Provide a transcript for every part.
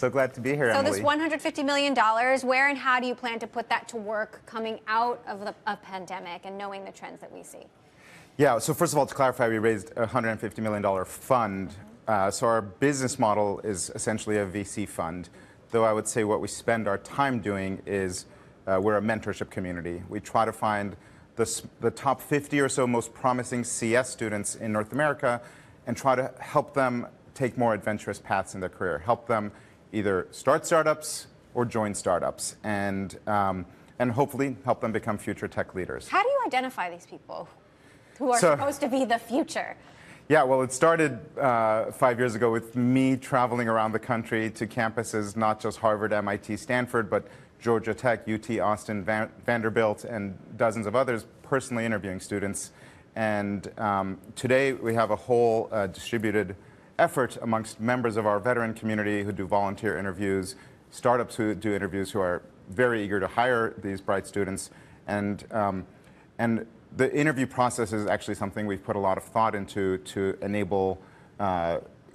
So glad to be here, So Emily. this $150 million, where and how do you plan to put that to work coming out of the pandemic and knowing the trends that we see? Yeah, so first of all, to clarify, we raised a $150 million fund. So our business model is essentially a VC fund, though I would say what we spend our time doing is we're a mentorship community. We try to find the top 50 or so most promising CS students in North America and try to help them take more adventurous paths in their career, help them either start startups or join startups, and hopefully help them become future tech leaders. How do you identify these people who are supposed to be the future? Yeah, well, it started 5 years ago with me traveling around the country to campuses, not just Harvard, MIT, Stanford, but Georgia Tech, UT Austin, Vanderbilt, and dozens of others, personally interviewing students. And today we have a whole distributed effort amongst members of our veteran community who do volunteer interviews, startups who do interviews who are very eager to hire these bright students. And the interview process is actually something we've put a lot of thought into to enable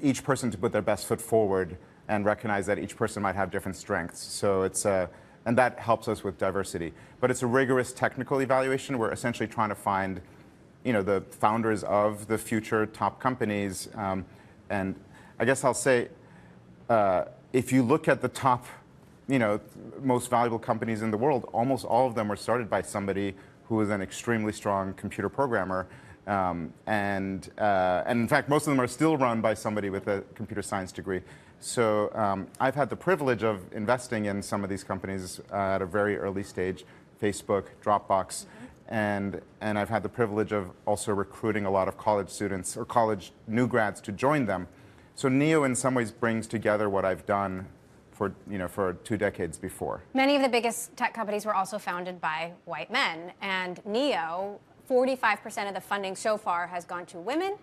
each person to put their best foot forward and recognize that each person might have different strengths. So and that helps us with diversity. But it's a rigorous technical evaluation. We're essentially trying to find, the founders of the future top companies. And I guess I'll say, if you look at the top, most valuable companies in the world, almost all of them were started by somebody who was an extremely strong computer programmer. And in fact, most of them are still run by somebody with a computer science degree. So I've had the privilege of investing in some of these companies at a very early stage, Facebook, Dropbox, and I've had the privilege of also recruiting a lot of college students or college new grads to join them. So Neo in some ways brings together what I've done for 2 decades before. Many of the biggest tech companies were also founded by white men, and Neo, 45% of the funding so far has gone to women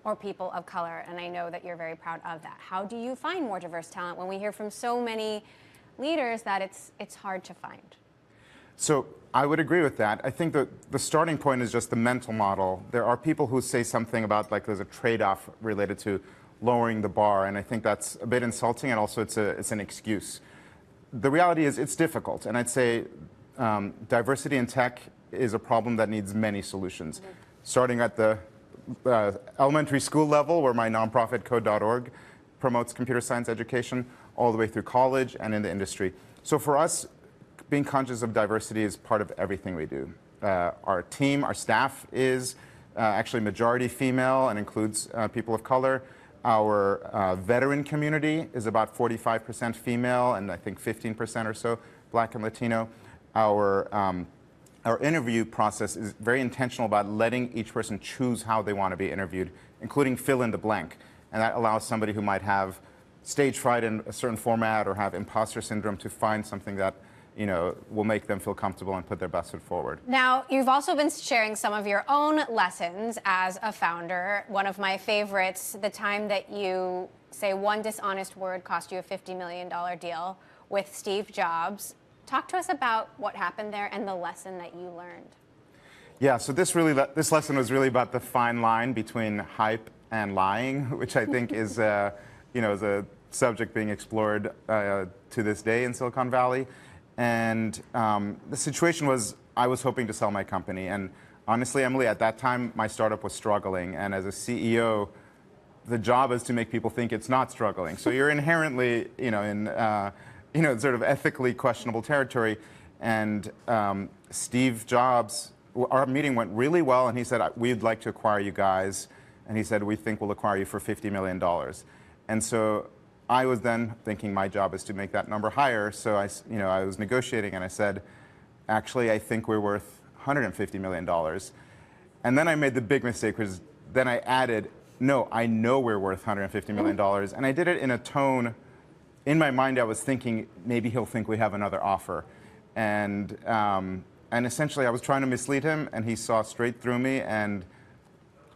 or people of color, and I know that you're very proud of that. How do you find more diverse talent when we hear from so many leaders that it's hard to find? So I would agree with that. I think that the starting point is just the mental model. There are people who say something about like there's a trade-off related to lowering the bar, and I think that's a bit insulting, and also it's an excuse. The reality is it's difficult, and I'd say diversity in tech is a problem that needs many solutions, starting at the elementary school level, where my nonprofit Code.org promotes computer science education, all the way through college and in the industry. So for us, being conscious of diversity is part of everything we do. Our team, our staff is actually majority female and includes people of color. Our veteran community is about 45% female and I think 15% or so Black and Latino. Our interview process is very intentional about letting each person choose how they want to be interviewed, including fill in the blank. And that allows somebody who might have stage fright in a certain format or have imposter syndrome to find something that will make them feel comfortable and put their best foot forward. Now, you've also been sharing some of your own lessons as a founder. One of my favorites, the time that you say one dishonest word cost you a $50 million deal with Steve Jobs. Talk to us about what happened there and the lesson that you learned. Yeah, so this lesson was really about the fine line between hype and lying, which I think is a subject being explored to this day in Silicon Valley. And the situation was, I was hoping to sell my company. And honestly, Emily, at that time, my startup was struggling. And as a CEO, the job is to make people think it's not struggling. So you're inherently, in sort of ethically questionable territory. And Steve Jobs, our meeting went really well. And he said, we'd like to acquire you guys. And he said, we think we'll acquire you for $50 million. And so I was then thinking my job is to make that number higher. So I was negotiating and I said, actually, I think we're worth $150 million. And then I made the big mistake, because then I added, no, I know we're worth $150 million. And I did it in a tone, in my mind, I was thinking, maybe he'll think we have another offer. And essentially, I was trying to mislead him, and he saw straight through me and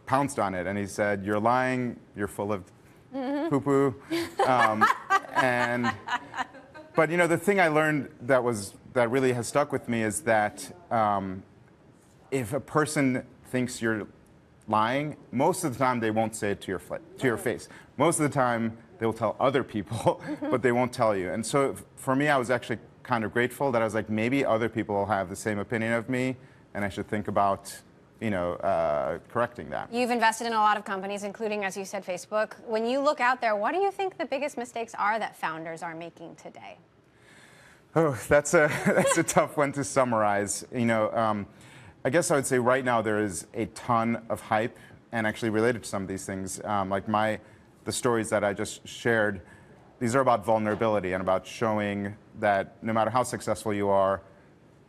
pounced on it. And he said, you're lying, you're full of poo-poo. But the thing I learned that really has stuck with me is that if a person thinks you're lying, most of the time they won't say it to your face. Most of the time they will tell other people, but they won't tell you. And so for me, I was actually kind of grateful that I was like, maybe other people will have the same opinion of me, and I should think about, correcting that. You've invested in a lot of companies, including, as you said, Facebook. When you look out there, what do you think the biggest mistakes are that founders are making today? Oh, that's a tough one to summarize. I guess I would say right now there is a ton of hype, and actually related to some of these things, like the stories that I just shared. These are about vulnerability and about showing that no matter how successful you are,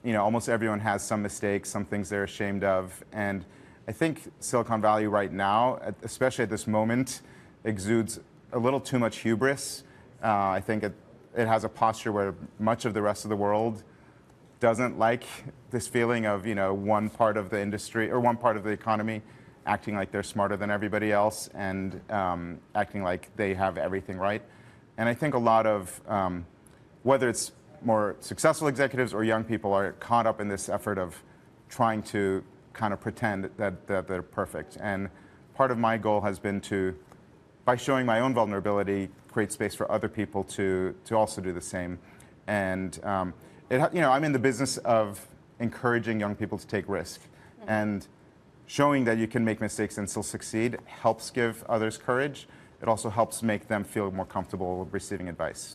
almost everyone has some mistakes, some things they're ashamed of. And I think Silicon Valley right now, especially at this moment, exudes a little too much hubris. I think it has a posture where much of the rest of the world doesn't like this feeling of, one part of the industry or one part of the economy acting like they're smarter than everybody else and acting like they have everything right. And I think a lot of, whether it's more successful executives or young people, are caught up in this effort of trying to kind of pretend that they're perfect. And part of my goal has been to, by showing my own vulnerability, create space for other people to also do the same. And I'm in the business of encouraging young people to take risk. And showing that you can make mistakes and still succeed helps give others courage. It also helps make them feel more comfortable receiving advice.